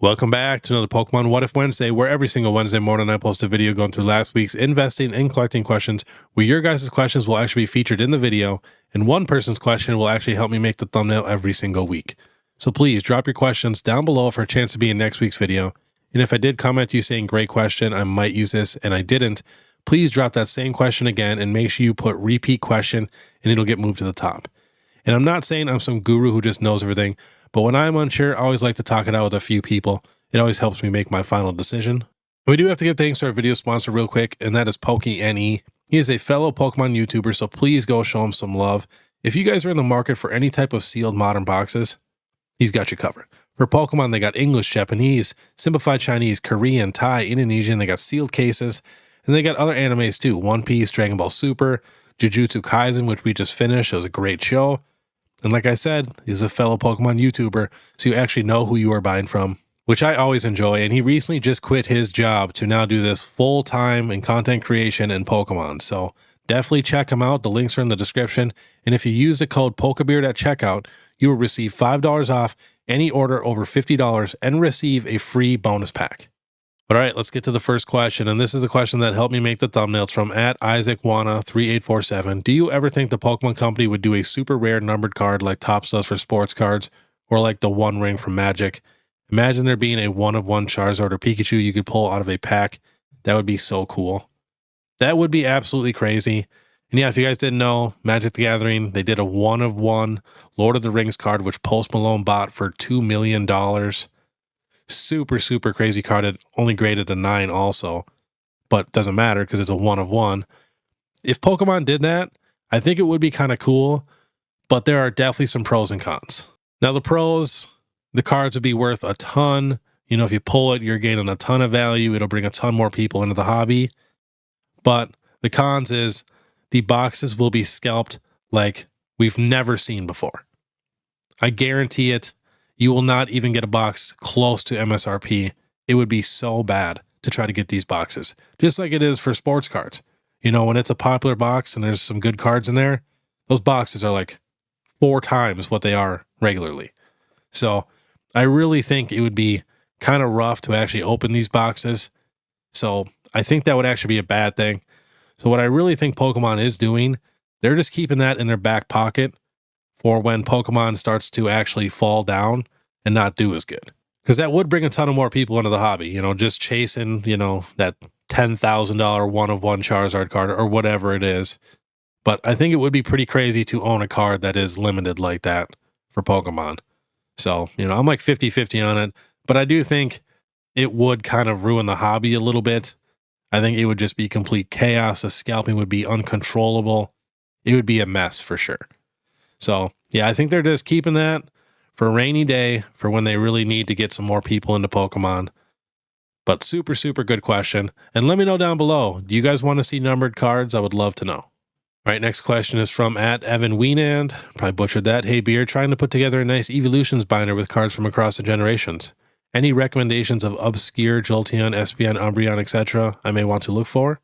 Welcome back to another Pokemon What If Wednesday, where every single Wednesday morning I post a video going through last week's investing and collecting questions, where your guys' questions will actually be featured in the video, and one person's question will actually help me make the thumbnail every single week. So please drop your questions down below for a chance to be in next week's video. And if I did comment to you saying great question, I might use this, and I didn't, please drop that same question again and make sure you put repeat question and it'll get moved to the top. And I'm not saying I'm some guru who just knows everything, but when I'm unsure, I always like to talk it out with a few people. It always helps me make my final decision. We do have to give thanks to our video sponsor real quick, and that is PokeNE. He is a fellow Pokemon YouTuber, so please go show him some love. If you guys are in the market for any type of sealed modern boxes, he's got you covered. For Pokemon, they got English, Japanese, simplified Chinese, Korean, Thai, Indonesian. They got sealed cases, and they got other animes too. One Piece, Dragon Ball Super, Jujutsu Kaisen, which we just finished. It was a great show. And like I said, he's a fellow Pokemon YouTuber, so you actually know who you are buying from, which I always enjoy. And he recently just quit his job to now do this full-time in content creation and Pokemon. So definitely check him out. The links are in the description. And if you use the code Pokebeard at checkout, you will receive $5 off any order over $50 and receive a free bonus pack. But all right, let's get to the first question. And this is a question that helped me make the thumbnails from @IsaacWana 3847. Do you ever think the Pokemon Company would do a super rare numbered card like Topps does for sports cards, or like the One Ring from Magic? Imagine there being a one-of-one Charizard or Pikachu you could pull out of a pack. That would be so cool. That would be absolutely crazy. And yeah, if you guys didn't know, Magic the Gathering, they did a one-of-one Lord of the Rings card, which Post Malone bought for $2 million. Super crazy card. It only graded a 9 also, but doesn't matter because it's a one-of-one. If Pokemon did that, I think it would be kind of cool, but there are definitely some pros and cons. Now the pros, the cards would be worth a ton. You know, if you pull it, you're gaining a ton of value. It'll bring a ton more people into the hobby. But the cons is the boxes will be scalped like we've never seen before. I guarantee it. You will not even get a box close to MSRP. It would be so bad to try to get these boxes, just like it is for sports cards. You know, when it's a popular box and there's some good cards in there, those boxes are like 4 times what they are regularly. So I really think it would be kind of rough to actually open these boxes. So I think that would actually be a bad thing. So what I really think Pokemon is doing, they're just keeping that in their back pocket for when Pokemon starts to actually fall down and not do as good. Because that would bring a ton of more people into the hobby, you know, just chasing, you know, that $10,000 one-of-one Charizard card or whatever it is. But I think it would be pretty crazy to own a card that is limited like that for Pokemon. So, you know, I'm like 50-50 on it, but I do think it would kind of ruin the hobby a little bit. I think it would just be complete chaos. The scalping would be uncontrollable. It would be a mess for sure. So, yeah, I think they're just keeping that for a rainy day for when they really need to get some more people into Pokemon. But super good question. And let me know down below, do you guys want to see numbered cards? I would love to know. All right, next question is from @EvanWeenand. Probably butchered that. Hey, Beard, trying to put together a nice Evolutions binder with cards from across the generations. Any recommendations of obscure Jolteon, Espeon, Umbreon, etc. I may want to look for?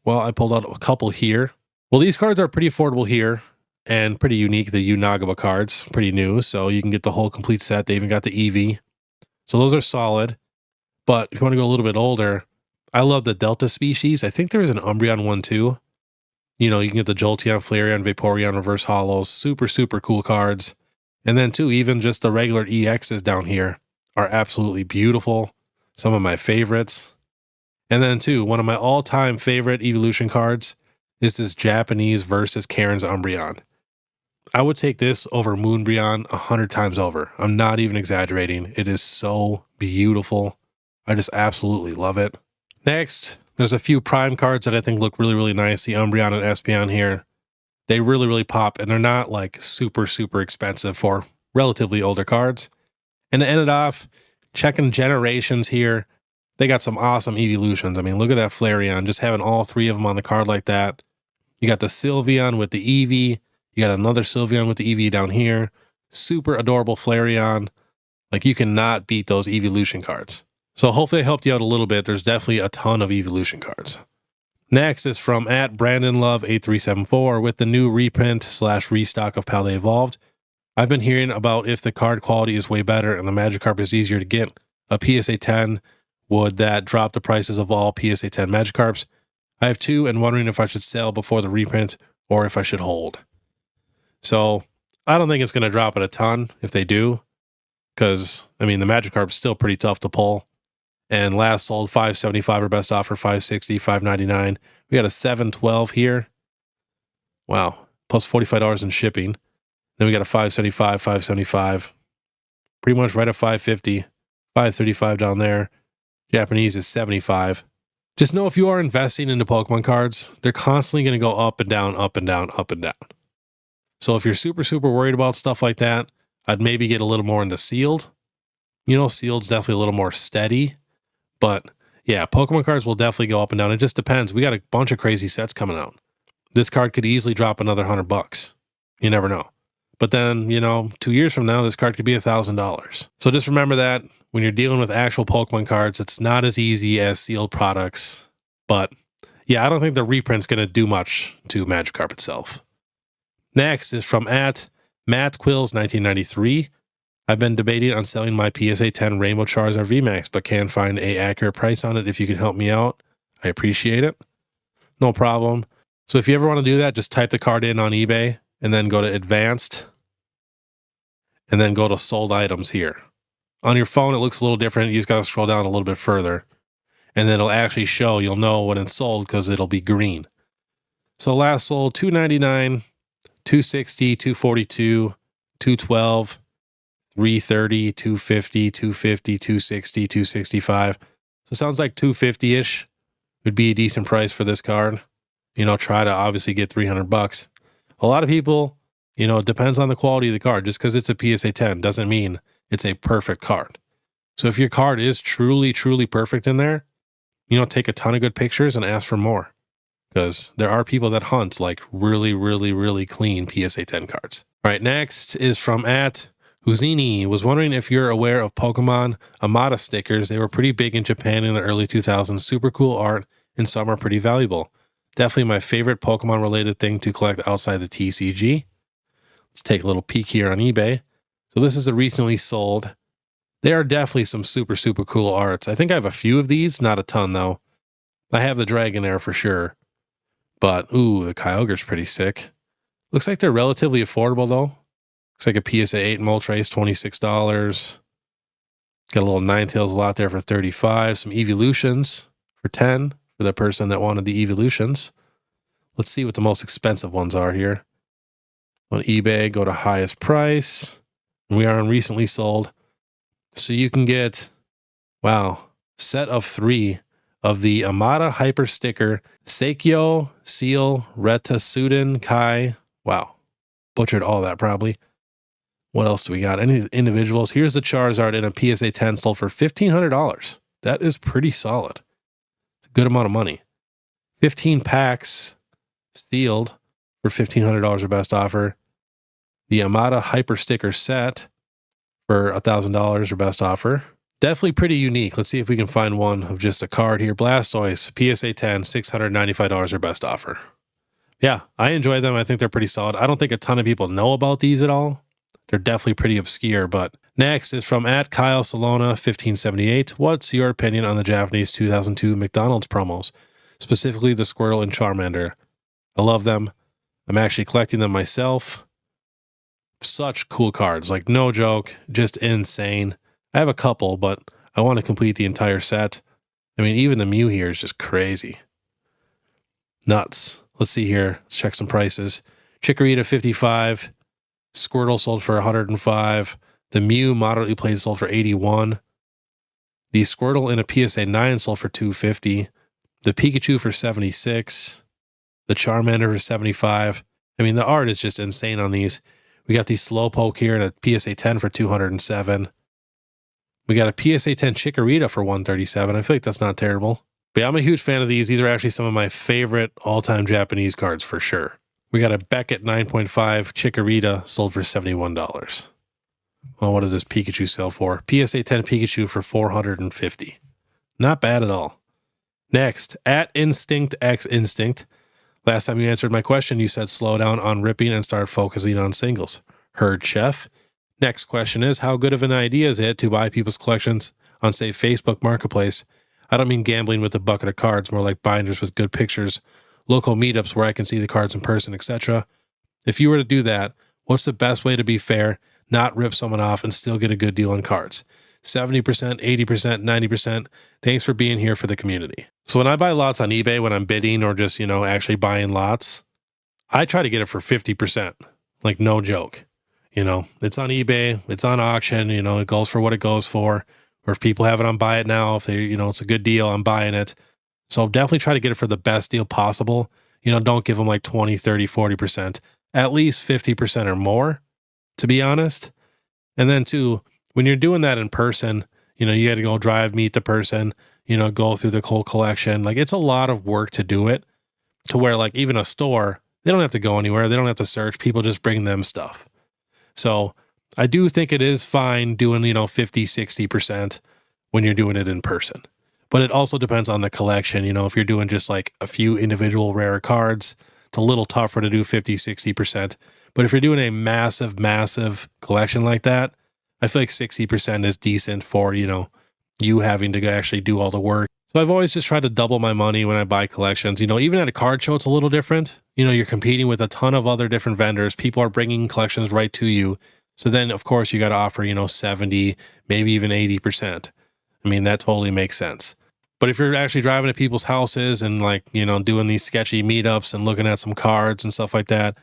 Well, I pulled out a couple here. Well, these cards are pretty affordable here. And pretty unique, the Unaga cards, pretty new, so you can get the whole complete set. They even got the Eevee. So those are solid. But if you want to go a little bit older, I love the Delta species. I think there is an Umbreon one too. You know, you can get the Jolteon, Flareon, Vaporeon, Reverse Hollows. Super cool cards. And then too, even just the regular EXs down here are absolutely beautiful. Some of my favorites. And then too, one of my all-time favorite evolution cards is this Japanese versus Karen's Umbreon. I would take this over Moonbreon 100 times over. I'm not even exaggerating. It is so beautiful. I just absolutely love it. Next, there's a few Prime cards that I think look really nice. The Umbreon and Espeon here. They really pop, and they're not like super expensive for relatively older cards. And to end it off, checking generations here. They got some awesome evolutions. I mean, look at that Flareon. Just having all 3 of them on the card like that. You got the Sylveon with the Eevee. You got another Sylveon with the Eevee down here. Super adorable Flareon. Like, you cannot beat those evolution cards. So hopefully I helped you out a little bit. There's definitely a ton of evolution cards. Next is from @BrandonLove8374 with the new reprint/restock of Paldea Evolved. I've been hearing about if the card quality is way better and the Magikarp is easier to get. a PSA 10, would that drop the prices of all PSA 10 Magikarps? I have 2 and wondering if I should sell before the reprint or if I should hold. So I don't think it's going to drop it a ton if they do, because, I mean, the Magikarp's still pretty tough to pull. And last sold $575 or best offer, $560, $599. We got a $712 here. Wow. Plus $45 in shipping. Then we got a $575, $575. Pretty much right at $550. $535 down there. Japanese is $75. Just know if you are investing into Pokemon cards, they're constantly going to go up and down, up and down, up and down. So if you're super, super worried about stuff like that, I'd maybe get a little more into sealed. You know, sealed's definitely a little more steady. But yeah, Pokemon cards will definitely go up and down. It just depends. We got a bunch of crazy sets coming out. This card could easily drop another $100. You never know. But then, 2 years from now, this card could be $1,000. So just remember that when you're dealing with actual Pokemon cards, it's not as easy as sealed products. But yeah, I don't think the reprint's going to do much to Magikarp itself. Next is from Matt Quills 1993. I've been debating on selling my PSA 10 Rainbow Charizard VMAX, but can't find an accurate price on it. If you can help me out, I appreciate it. No problem. So if you ever want to do that, just type the card in on eBay and then go to Advanced and then go to Sold Items here. On your phone, it looks a little different. You just got to scroll down a little bit further and then it'll actually show. You'll know when it's sold because it'll be green. So last sold $299, $260, $242, $212, $330, $250, $250, $260, $265. So it sounds like $250-ish would be a decent price for this card. Try to obviously get $300. A lot of people, it depends on the quality of the card. Just because it's a PSA 10 doesn't mean it's a perfect card. So if your card is truly, truly perfect in there, take a ton of good pictures and ask for more. Because there are people that hunt like really, really, really clean PSA 10 cards. All right, next is from Huzini. Was wondering if you're aware of Pokemon Amada stickers. They were pretty big in Japan in the early 2000s. Super cool art, and some are pretty valuable. Definitely my favorite Pokemon related thing to collect outside the TCG. Let's take a little peek here on eBay. So this is a recently sold. There are definitely some super, super cool arts. I think I have a few of these, not a ton though. I have the Dragonair for sure. But, ooh, the Kyogre's pretty sick. Looks like they're relatively affordable though. Looks like a PSA 8 Moltres, $26. Got a little Ninetales a lot there for $35. Some Evolutions for $10 for the person that wanted the Evolutions. Let's see what the most expensive ones are here. On eBay, go to highest price. And we are on recently sold. So you can get, wow, set of 3 of the Amada Hyper Sticker, Seikyo, Seal, Reta, Suden, Kai. Wow, butchered all that probably. What else do we got? Any individuals? Here's the Charizard in a PSA 10 sold for $1,500. That is pretty solid. It's a good amount of money. 15 packs sealed for $1,500 or best offer. The Amada Hyper Sticker set for $1,000 or best offer. Definitely pretty unique. Let's see if we can find one of just a card here. Blastoise, PSA 10, $695 or best offer. Yeah, I enjoy them. I think they're pretty solid. I don't think a ton of people know about these at all. They're definitely pretty obscure, but next is from Kyle Salona, 1578. What's your opinion on the Japanese 2002 McDonald's promos, specifically the Squirtle and Charmander? I love them. I'm actually collecting them myself. Such cool cards, like no joke, just insane. I have a couple, but I want to complete the entire set. I mean, even the Mew here is just crazy. Nuts. Let's see here. Let's check some prices. Chikorita, $55. Squirtle sold for $105. The Mew moderately played sold for $81. The Squirtle in a PSA 9 sold for $250. The Pikachu for $76. The Charmander for $75. I mean, the art is just insane on these. We got the Slowpoke here in a PSA 10 for $207. We got a PSA 10 Chikorita for $137. I feel like that's not terrible. But yeah, I'm a huge fan of these. These are actually some of my favorite all-time Japanese cards for sure. We got a Beckett 9.5 Chikorita sold for $71. Well, what does this Pikachu sell for? PSA 10 Pikachu for $450. Not bad at all. Next, Instinct X Instinct. Last time you answered my question, you said slow down on ripping and start focusing on singles. Heard, Chef. Next question is, how good of an idea is it to buy people's collections on, say, Facebook Marketplace. I don't mean gambling with a bucket of cards, more like binders with good pictures, local meetups where I can see the cards in person, etc. If you were to do that, what's the best way to be fair, not rip someone off, and still get a good deal on cards? 70%, 80%, 90%. Thanks for being here for the community. So when I buy lots on eBay, when I'm bidding or just, actually buying lots, I try to get it for 50%. Like, no joke. It's on eBay, it's on auction, it goes for what it goes for. Or if people have it on buy it now, if they, it's a good deal, I'm buying it. So definitely try to get it for the best deal possible. Don't give them like 20, 30, 40%, at least 50% or more, to be honest. And then too, when you're doing that in person, you got to go drive, meet the person, go through the whole collection. Like, it's a lot of work to do it, to where like even a store, they don't have to go anywhere. They don't have to search. People just bring them stuff. So I do think it is fine doing, 50, 60% when you're doing it in person. But it also depends on the collection. If you're doing just like a few individual rare cards, it's a little tougher to do 50, 60%. But if you're doing a massive, massive collection like that, I feel like 60% is decent for, you having to actually do all the work. So I've always just tried to double my money when I buy collections. Even at a card show, it's a little different. You're competing with a ton of other different vendors. People are bringing collections right to you. So then, of course, you got to offer, 70, maybe even 80%. I mean, that totally makes sense. But if you're actually driving to people's houses and like, doing these sketchy meetups and looking at some cards and stuff like that,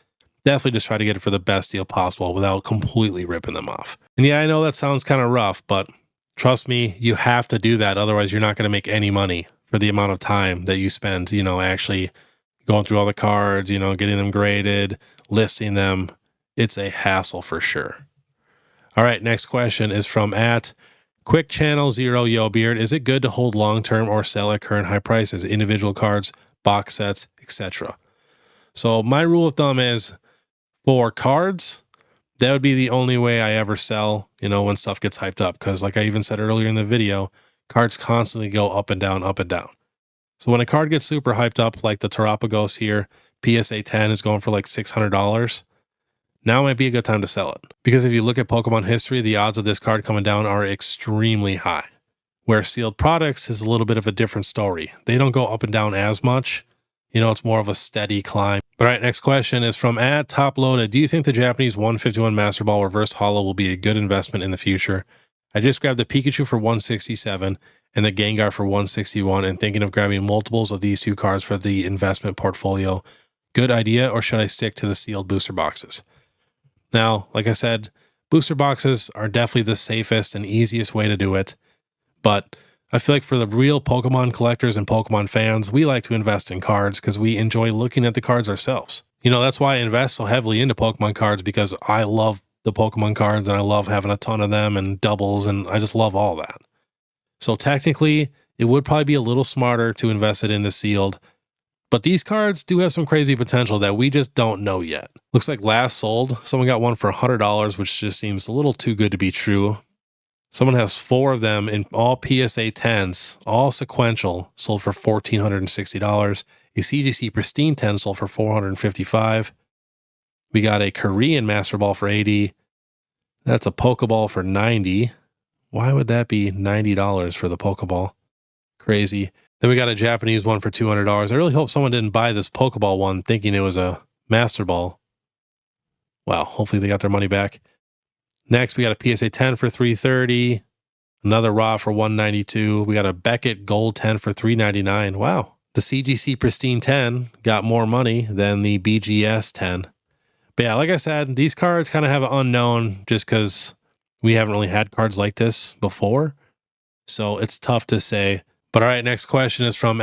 definitely just try to get it for the best deal possible without completely ripping them off. And yeah, I know that sounds kind of rough, but trust me, you have to do that. Otherwise, you're not going to make any money for the amount of time that you spend, actually going through all the cards, getting them graded, listing them. It's a hassle for sure. All right, next question is from Quick Channel 0 Yo Beard. Is it good to hold long-term or sell at current high prices, individual cards, box sets, etc.? So my rule of thumb is, for cards, that would be the only way I ever sell, when stuff gets hyped up. Because like I even said earlier in the video, cards constantly go up and down, up and down. So when a card gets super hyped up, like the Terapagos here, PSA 10 is going for like $600. Now might be a good time to sell it. Because if you look at Pokemon history, the odds of this card coming down are extremely high. Where sealed products is a little bit of a different story. They don't go up and down as much. It's more of a steady climb. All right, next question is from @TopLoaded. Do you think the Japanese 151 Master Ball Reverse Holo will be a good investment in the future? I just grabbed the Pikachu for 167 and the Gengar for 161 and thinking of grabbing multiples of these two cards for the investment portfolio. Good idea, or should I stick to the sealed booster boxes? Now, like I said, booster boxes are definitely the safest and easiest way to do it. But I feel like for the real Pokemon collectors and Pokemon fans, we like to invest in cards because we enjoy looking at the cards ourselves. That's why I invest so heavily into Pokemon cards, because I love the Pokemon cards and I love having a ton of them and doubles, and I just love all that. So technically, it would probably be a little smarter to invest it into sealed. But these cards do have some crazy potential that we just don't know yet. Looks like last sold, someone got one for $100, which just seems a little too good to be true. Someone has 4 of them in all PSA 10s, all sequential, sold for $1,460. A CGC Pristine 10 sold for $455. We got a Korean Master Ball for $80. That's a Pokeball for $90. Why would that be $90 for the Pokeball? Crazy. Then we got a Japanese one for $200. I really hope someone didn't buy this Pokeball one thinking it was a Master Ball. Wow, hopefully they got their money back. Next, we got a PSA 10 for $330. Another Raw for $192. We got a Beckett Gold 10 for $399. Wow. The CGC Pristine 10 got more money than the BGS 10. But yeah, like I said, these cards kind of have an unknown just because we haven't really had cards like this before. So it's tough to say. But all right, next question is from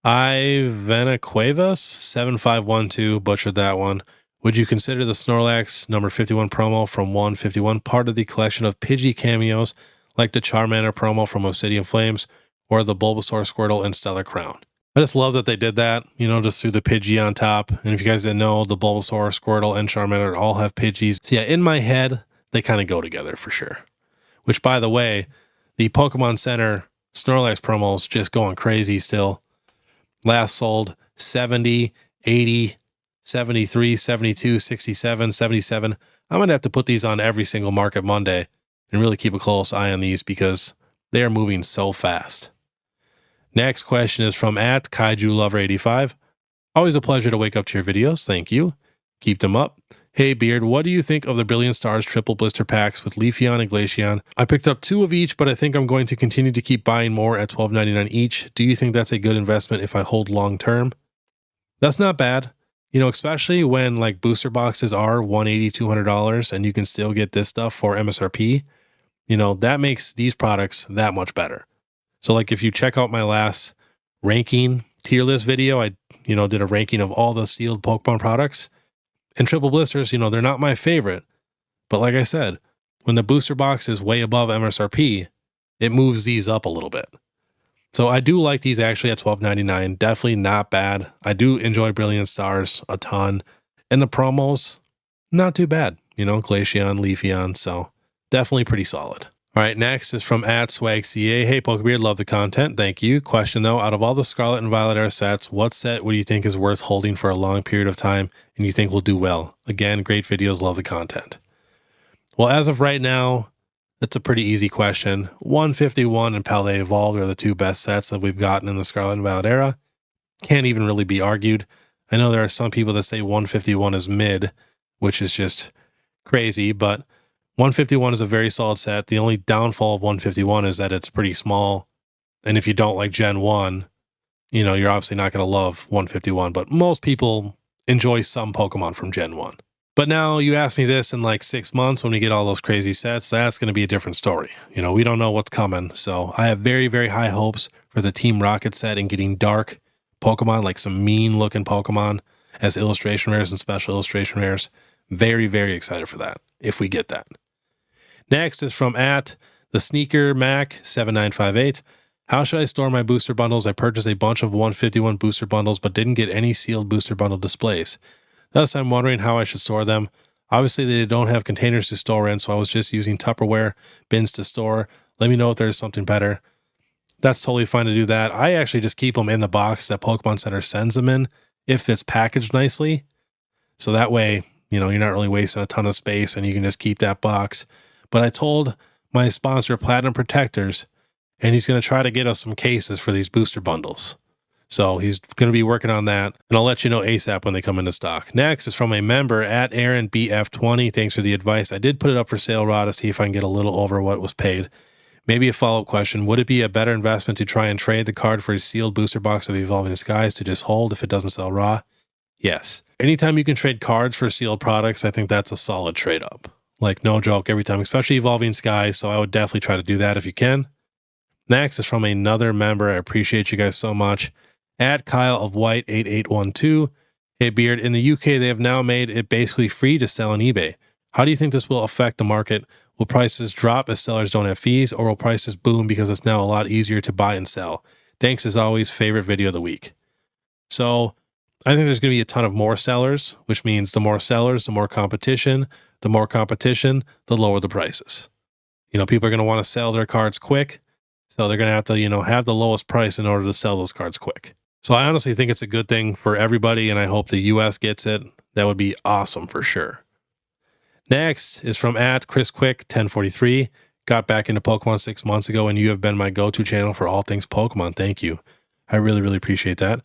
@Ivenacuevas7512. Butchered that one. Would you consider the Snorlax number 51 promo from 151 part of the collection of Pidgey cameos like the Charmander promo from Obsidian Flames or the Bulbasaur, Squirtle, and Stellar Crown? I just love that they did that, just threw the Pidgey on top. And if you guys didn't know, the Bulbasaur, Squirtle, and Charmander all have Pidgeys. So yeah, in my head, they kind of go together for sure. Which, by the way, the Pokemon Center Snorlax promos just going crazy still. Last sold 70, 80, 73, 72, 67, 77. I'm going to have to put these on every single Market Monday and really keep a close eye on these because They are moving so fast. Next question is from @KaijuLover85. Always a pleasure to wake up to your videos. Thank you. Keep them up. Hey Beard, what do you think of the Brilliant Stars triple blister packs with Leafeon and Glaceon? I picked up 2 of each, but I think I'm going to continue to keep buying more at $12.99 each. Do you think that's a good investment if I hold long term? That's not bad. You know, especially when like booster boxes are $180, $200 and you can still get this stuff for MSRP. You know, that makes these products that much better. So like if you check out my last ranking tier list video, I, did a ranking of all the sealed Pokemon products. And triple blisters, they're not my favorite. But like I said, when the booster box is way above MSRP, it moves these up a little bit. So I do like these actually at $12.99. Definitely not bad. I do enjoy Brilliant Stars a ton. And the promos, not too bad. Glaceon, Leafeon. So definitely pretty solid. All right, next is from @SwagCA. Hey, Pokebeard, love the content. Thank you. Question though, out of all the Scarlet and Violet Era sets, what set would you think is worth holding for a long period of time and you think will do well? Again, great videos, love the content. Well, as of right now, it's a pretty easy question. 151 and Paldea Evolved are the 2 best sets that we've gotten in the Scarlet and Violet Era. Can't even really be argued. I know there are some people that say 151 is mid, which is just crazy, but 151 is a very solid set. The only downfall of 151 is that it's pretty small. And if you don't like Gen 1, you're obviously not going to love 151, but most people enjoy some Pokemon from Gen 1. But now you ask me this in like 6 months when we get all those crazy sets, that's going to be a different story. We don't know what's coming. So I have very, very high hopes for the Team Rocket set and getting dark Pokemon, like some mean looking Pokemon as illustration rares and special illustration rares. Very, very excited for that if we get that. Next is from @TheSneakerMac7958. How should I store my booster bundles? I purchased a bunch of 151 booster bundles, but didn't get any sealed booster bundle displays. Thus, I'm wondering how I should store them. Obviously, they don't have containers to store in, so I was just using Tupperware bins to store. Let me know if there's something better. That's totally fine to do that. I actually just keep them in the box that Pokemon Center sends them in if it's packaged nicely. So that way, you're not really wasting a ton of space and you can just keep that box. But I told my sponsor, Platinum Protectors, and he's going to try to get us some cases for these booster bundles. So he's going to be working on that, and I'll let you know ASAP when they come into stock. Next is from a member @AaronBF20. Thanks for the advice. I did put it up for sale raw to see if I can get a little over what was paid. Maybe a follow-up question. Would it be a better investment to try and trade the card for a sealed booster box of Evolving Skies to just hold if it doesn't sell raw? Yes. Anytime you can trade cards for sealed products, I think that's a solid trade-up. Like, no joke, every time, especially Evolving Skies. So I would definitely try to do that if you can. Next is from another member. I appreciate you guys so much. @Kyle of White 8812. Hey Beard, in the UK, they have now made it basically free to sell on eBay. How do you think this will affect the market? Will prices drop as sellers don't have fees, or will prices boom because it's now a lot easier to buy and sell? Thanks as always, favorite video of the week. So I think there's going to be a ton of more sellers, which means the more sellers, the more competition. The more competition, the lower the prices. People are going to want to sell their cards quick, so they're going to have to, have the lowest price in order to sell those cards quick. So I honestly think it's a good thing for everybody, and I hope the US gets it. That would be awesome for sure. Next is from @ChrisQuick1043. Got back into Pokemon 6 months ago, and you have been my go-to channel for all things Pokemon. Thank you. I really, really appreciate that.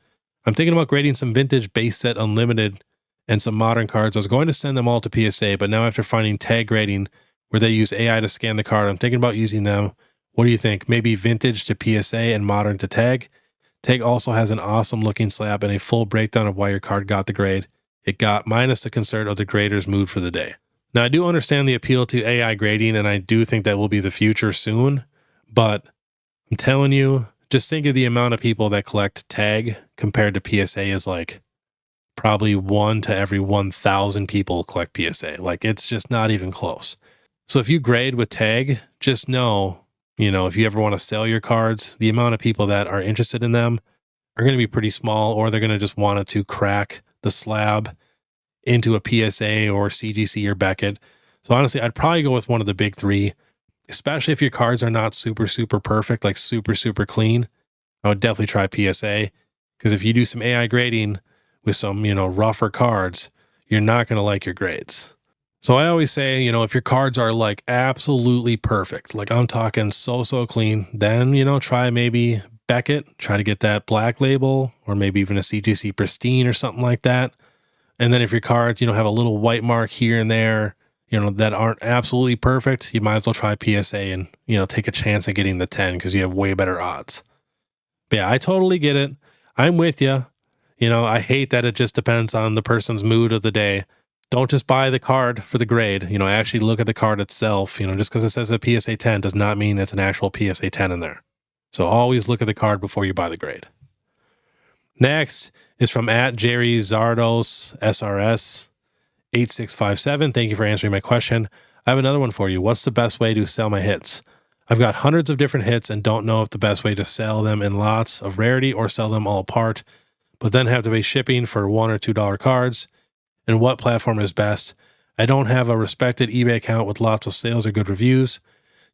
I'm thinking about grading some vintage base set unlimited and some modern cards. I was going to send them all to PSA, but now after finding tag grading where they use AI to scan the card, I'm thinking about using them. What do you think? Maybe vintage to PSA and modern to tag? Tag also has an awesome looking slab and a full breakdown of why your card got the grade it got, minus the concern of the grader's mood for the day. Now, I do understand the appeal to AI grading, and I do think that will be the future soon, but I'm telling you, just think of the amount of people that collect tag compared to PSA is like probably 1 to every 1,000 people collect PSA. Like, it's just not even close. So if you grade with tag, just know, if you ever want to sell your cards, the amount of people that are interested in them are going to be pretty small, or they're going to just want it to crack the slab into a PSA or CGC or Beckett. So honestly, I'd probably go with one of the big 3, especially if your cards are not super, super perfect, like super, super clean. I would definitely try PSA, because if you do some AI grading with some, rougher cards, you're not going to like your grades. So I always say, you know, if your cards are like absolutely perfect, like I'm talking so clean, then, you know, try maybe Beckett, try to get that black label, or maybe even a CGC Pristine or something like that. And then if your cards, you know, have a little white mark here and there, you know, that aren't absolutely perfect, you might as well try PSA and, you know, take a chance at getting the 10 because you have way better odds. But yeah, I totally get it. I'm with you. You know, I hate that it just depends on the person's mood of the day. Don't just buy the card for the grade. You know, actually look at the card itself. You know, just because it says a PSA 10 does not mean it's an actual PSA 10 in there. So always look at the card before you buy the grade. Next is from @JerryZaros SRS 8657. Thank you for answering my question. I have another one for you. What's the best way to sell my hits? I've got hundreds of different hits and don't know if the best way to sell them in lots of rarity or sell them all apart, but then have to pay shipping for $1 or $2 cards. And what platform is best? I don't have a respected eBay account with lots of sales or good reviews.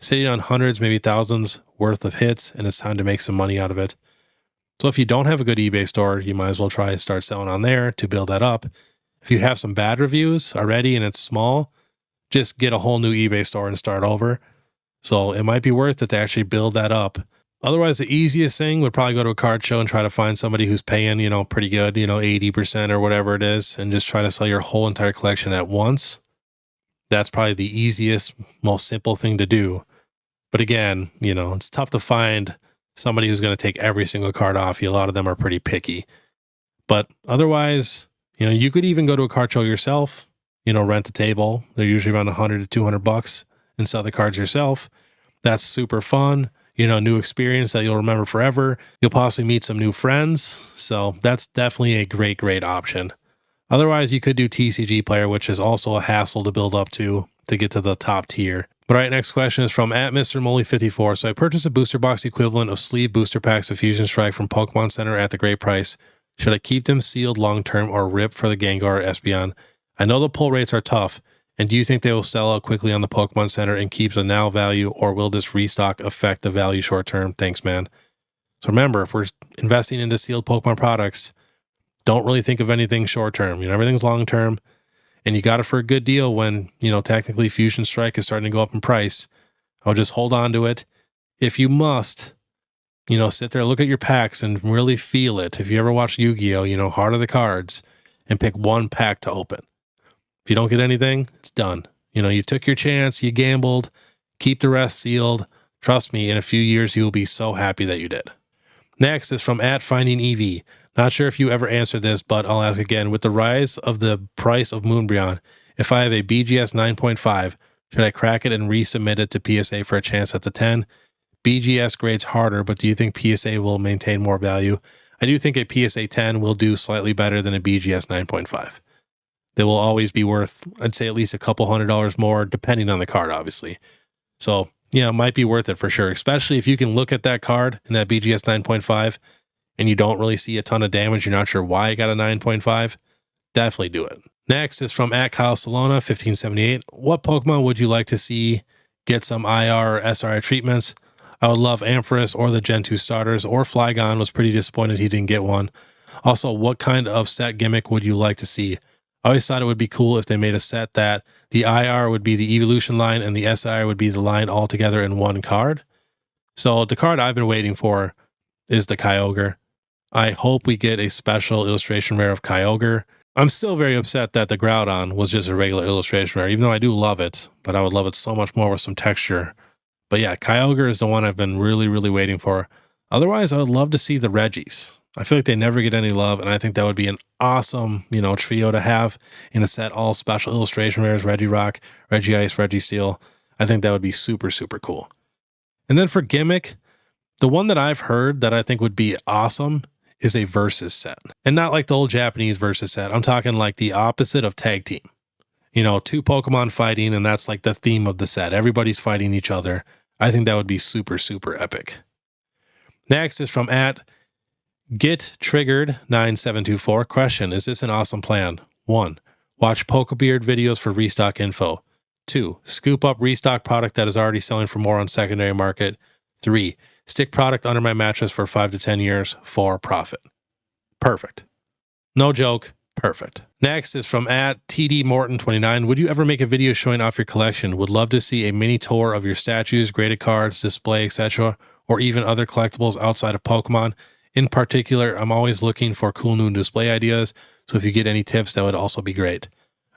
Sitting on hundreds, maybe thousands worth of hits, and it's time to make some money out of it. So if you don't have a good eBay store, you might as well try and start selling on there to build that up. If you have some bad reviews already and it's small, just get a whole new eBay store and start over. So it might be worth it to actually build that up. Otherwise, the easiest thing would probably go to a card show and try to find somebody who's paying, you know, pretty good, you know, 80% or whatever it is, and just try to sell your whole entire collection at once. That's probably the easiest, most simple thing to do. But again, you know, it's tough to find somebody who's going to take every single card off you. A lot of them are pretty picky. But otherwise, you know, you could even go to a card show yourself, you know, rent a table. They're usually around $100 to $200 and sell the cards yourself. That's super fun. You know, new experience that you'll remember forever. You'll possibly meet some new friends. So that's definitely a great option. Otherwise, you could do TCG Player, which is also a hassle to build up to get to the top tier. But all right, next question is from @MrMolly54. So I purchased a booster box equivalent of sleeve booster packs of Fusion Strike from Pokemon Center at the great price. Should I keep them sealed long term or rip for the Gengar or Espeon? I know the pull rates are tough. And do you think they will sell out quickly on the Pokemon Center and keep the now value, or will this restock affect the value short term? Thanks, man. So remember, if we're investing into sealed Pokemon products, don't really think of anything short term. You know, everything's long term, and you got it for a good deal when, you know, technically Fusion Strike is starting to go up in price. I'll just hold on to it. If you must, you know, sit there, look at your packs and really feel it. If you ever watch Yu-Gi-Oh, you know, Heart of the Cards, and pick one pack to open. If you don't get anything, it's done. You know, you took your chance, you gambled, keep the rest sealed. Trust me, in a few years, you will be so happy that you did. Next is from @FindingEV. Not sure if you ever answered this, but I'll ask again. With the rise of the price of Moonbryon, if I have a BGS 9.5, should I crack it and resubmit it to PSA for a chance at the 10? BGS grades harder, but do you think PSA will maintain more value? I do think a PSA 10 will do slightly better than a BGS 9.5. They will always be worth, I'd say, at least a couple $100 more, depending on the card, obviously. So, yeah, it might be worth it for sure, especially if you can look at that card in that BGS 9.5 and you don't really see a ton of damage. You're not sure why it got a 9.5. Definitely do it. Next is from @Kyle Salona 1578. What Pokemon would you like to see get some IR or SRI treatments? I would love Ampharos or the Gen 2 starters, or Flygon. Was pretty disappointed he didn't get one. Also, what kind of set gimmick would you like to see? I always thought it would be cool if they made a set that the IR would be the evolution line and the SI would be the line all together in one card. So the card I've been waiting for is the Kyogre. I hope we get a special illustration rare of Kyogre. I'm still very upset that the Groudon was just a regular illustration rare, even though I do love it, but I would love it so much more with some texture. But yeah, Kyogre is the one I've been really waiting for. Otherwise, I would love to see the Reggies. I feel like they never get any love, and I think that would be an awesome, you know, trio to have in a set, all special illustration rares, Regirock, Regice, Registeel. I think that would be super cool. And then for gimmick, the one that I've heard that I think would be awesome is a versus set. And not like the old Japanese versus set. I'm talking like the opposite of tag team. You know, two Pokemon fighting, and that's like the theme of the set. Everybody's fighting each other. I think that would be super epic. Next is from @GetTriggered9724. Question: is this an awesome plan? 1. Watch Pokebeard videos for restock info. 2. Scoop up restock product that is already selling for more on secondary market. 3. Stick product under my mattress for 5 to 10 years for profit. Perfect. No joke. Perfect. Next is from at TD Morton 29. Would you ever make a video showing off your collection? Would love to see a mini tour of your statues, graded cards, display, etc., or even other collectibles outside of Pokemon. In particular, I'm always looking for cool new display ideas, so if you get any tips, that would also be great.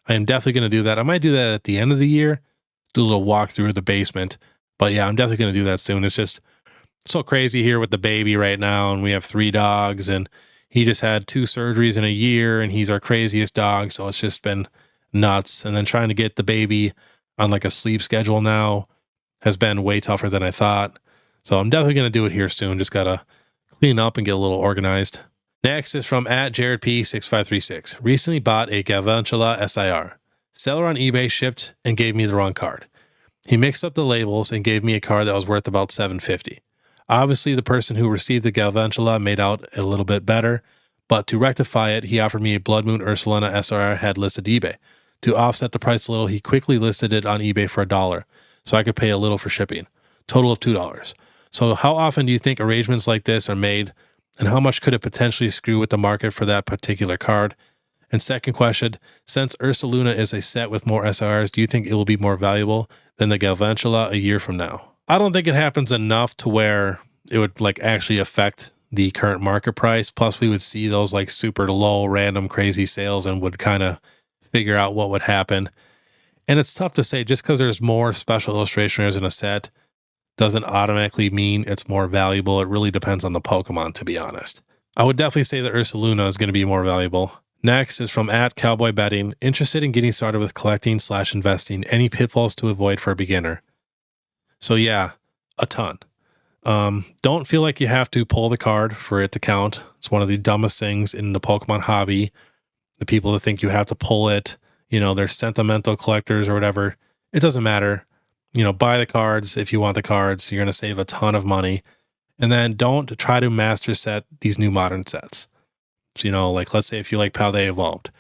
I am definitely going to do that. I might do that at the end of the year, do a little walk through the basement. But yeah, I'm definitely going to do that soon. It's just so crazy here with the baby right now, and we have 3 dogs, and he just had 2 surgeries in a year, and he's our craziest dog, so it's just been nuts. And then trying to get the baby on like a sleep schedule now has been way tougher than I thought. So I'm definitely going to do it here soon. Just got to clean up and get a little organized. Next is from at JaredP6536. Recently bought a Galvantula SIR. Seller on eBay shipped and gave me the wrong card. He mixed up the labels and gave me a card that was worth about $750. Obviously, the person who received the Galvantula made out a little bit better, but to rectify it, he offered me a Blood Moon Ursulina SRR had listed eBay. To offset the price a little, he quickly listed it on eBay for $1, so I could pay a little for shipping. Total of $2. So how often do you think arrangements like this are made, and how much could it potentially screw with the market for that particular card? And second question, since Ursaluna is a set with more SRRs, do you think it will be more valuable than the Galvantula a year from now? I don't think it happens enough to where it would like actually affect the current market price. Plus we would see those like super low, random, crazy sales and would kind of figure out what would happen. And it's tough to say just because there's more special illustrationers in a set doesn't automatically mean it's more valuable. It really depends on the Pokemon, to be honest. I would definitely say that Ursaluna is going to be more valuable. Next is from at Cowboy Betting. Interested in getting started with collecting/investing. Any pitfalls to avoid for a beginner? So yeah, a ton. Don't feel like you have to pull the card for it to count. It's one of the dumbest things in the Pokemon hobby. The people that think you have to pull it, you know, they're sentimental collectors or whatever. It doesn't matter. You know, buy the cards if you want the cards. You're going to save a ton of money. And then don't try to master set these new modern sets. So, you know, like let's say if you like Paldea Evolved,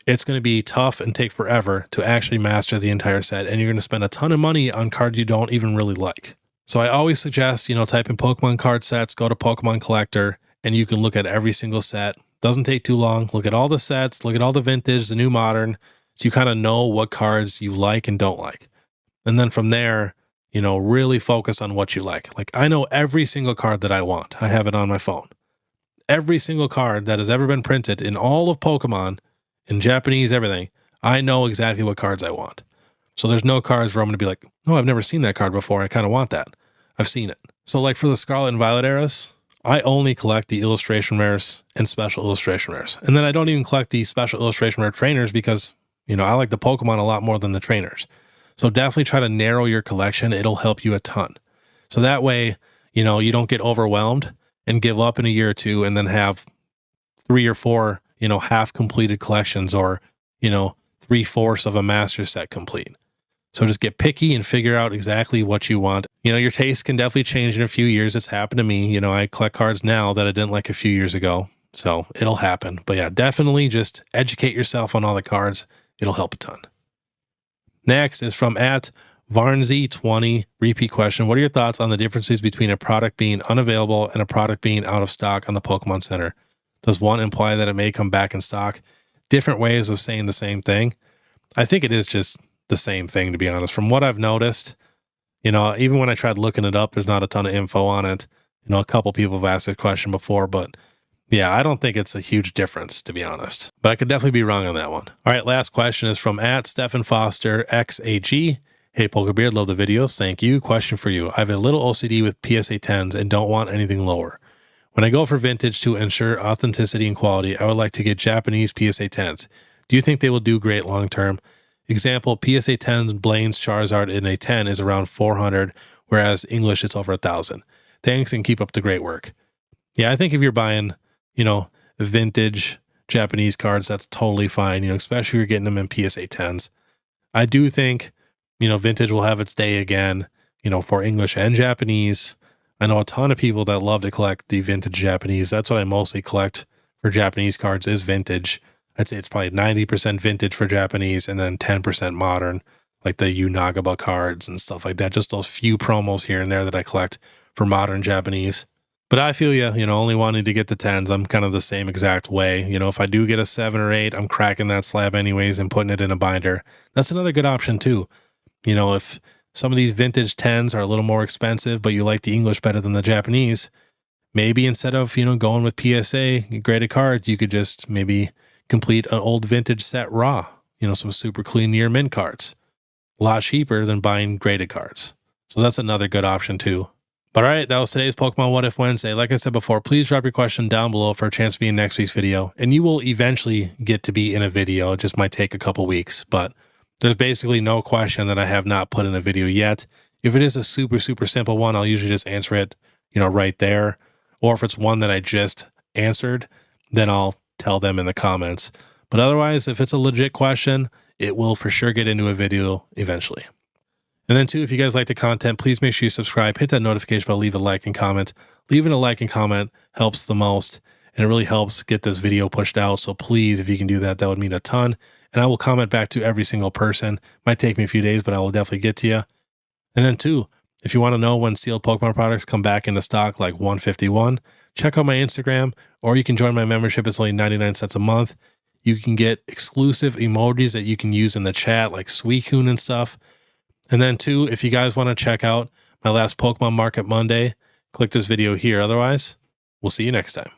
it's going to be tough and take forever to actually master the entire set. And you're going to spend a ton of money on cards you don't even really like. So I always suggest, you know, type in Pokemon card sets, go to Pokemon Collector, and you can look at every single set. Doesn't take too long. Look at all the sets, look at all the vintage, the new modern, so you kind of know what cards you like and don't like. And then from there, you know, really focus on what you like. Like I know every single card that I want. I have it on my phone. Every single card that has ever been printed in all of Pokemon, in Japanese, everything, I know exactly what cards I want. So there's no cards where I'm going to be like, oh, I've never seen that card before. I kind of want that. I've seen it. So like for the Scarlet and Violet eras, I only collect the illustration rares and special illustration rares. And then I don't even collect the special illustration rare trainers because, you know, I like the Pokemon a lot more than the trainers. So definitely try to narrow your collection. It'll help you a ton. So that way, you know, you don't get overwhelmed and give up in a year or two and then have 3 or 4, you know, half completed collections or, you know, 3/4 of a master set complete. So just get picky and figure out exactly what you want. You know, your taste can definitely change in a few years. It's happened to me. You know, I collect cards now that I didn't like a few years ago. So it'll happen. But yeah, definitely just educate yourself on all the cards. It'll help a ton. Next is from at Varnzy20. Repeat question. What are your thoughts on the differences between a product being unavailable and a product being out of stock on the Pokemon Center? Does one imply that it may come back in stock? Different ways of saying the same thing. I think it is just the same thing, to be honest. From what I've noticed, you know, even when I tried looking it up, there's not a ton of info on it. You know, a couple people have asked this question before, but yeah, I don't think it's a huge difference, to be honest. But I could definitely be wrong on that one. All right, last question is from at Stefan Foster XAG. Hey, Pokebeard, love the videos. Thank you. Question for you. I have a little OCD with PSA 10s and don't want anything lower. When I go for vintage to ensure authenticity and quality, I would like to get Japanese PSA 10s. Do you think they will do great long term? Example, PSA 10s Blaine's Charizard in a 10 is around 400, whereas English it's over 1,000. Thanks and keep up the great work. Yeah, I think if you're buying, you know, vintage Japanese cards, that's totally fine, you know, especially if you're getting them in PSA 10s. I do think, you know, vintage will have its day again, you know, for English and Japanese. I know a ton of people that love to collect the vintage Japanese. That's what I mostly collect for Japanese cards is vintage. I'd say it's probably 90% vintage for Japanese and then 10% modern, like the Unaga cards and stuff like that. Just those few promos here and there that I collect for modern Japanese. But I feel you know, only wanting to get to 10s. I'm kind of the same exact way. You know, if I do get a 7 or 8, I'm cracking that slab anyways and putting it in a binder. That's another good option too. You know, if some of these vintage 10s are a little more expensive, but you like the English better than the Japanese, maybe instead of, you know, going with PSA graded cards, you could just maybe complete an old vintage set raw, you know, some super clean near mint cards. A lot cheaper than buying graded cards. So that's another good option too. But all right, that was today's Pokemon What If Wednesday. Like I said before, please drop your question down below for a chance to be in next week's video. And you will eventually get to be in a video. It just might take a couple weeks, but there's basically no question that I have not put in a video yet. If it is a super, super simple one, I'll usually just answer it, you know, right there. Or if it's one that I just answered, then I'll tell them in the comments. But otherwise, if it's a legit question, it will for sure get into a video eventually. And then too, if you guys like the content, please make sure you subscribe, hit that notification bell, leave a like and comment. Leaving a like and comment helps the most, and it really helps get this video pushed out. So please, if you can do that, that would mean a ton. And I will comment back to every single person. Might take me a few days, but I will definitely get to you. And then too, if you want to know when sealed Pokemon products come back into stock like 151, check out my Instagram, or you can join my membership. It's only 99 cents a month. You can get exclusive emojis that you can use in the chat, like Suicune and stuff. And then too, if you guys want to check out my last Pokemon Market Monday, click this video here. Otherwise, we'll see you next time.